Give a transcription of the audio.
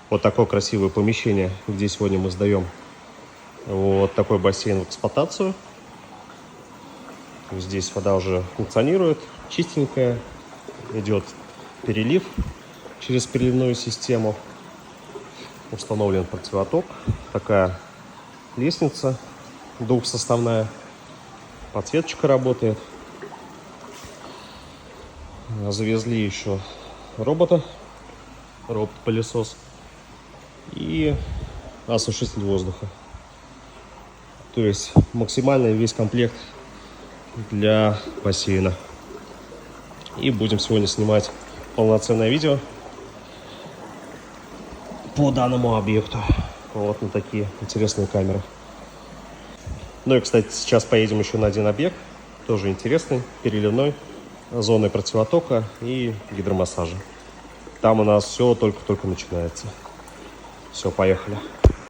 Вот такое красивое помещение, где сегодня мы сдаем вот такой бассейн в эксплуатацию. Здесь вода уже функционирует, чистенькая, идет перелив через переливную систему. Установлен противоток, такая лестница двухсоставная, подсветочка работает. Завезли еще робот-пылесос и осушитель воздуха. То есть максимальный весь комплект для бассейна. И будем сегодня снимать полноценное видео по данному объекту. Вот на такие интересные камеры. Ну и, кстати, сейчас поедем еще на один объект, тоже интересный, переливной, зоной противотока и гидромассажа. Там у нас все только-только начинается. Все, поехали.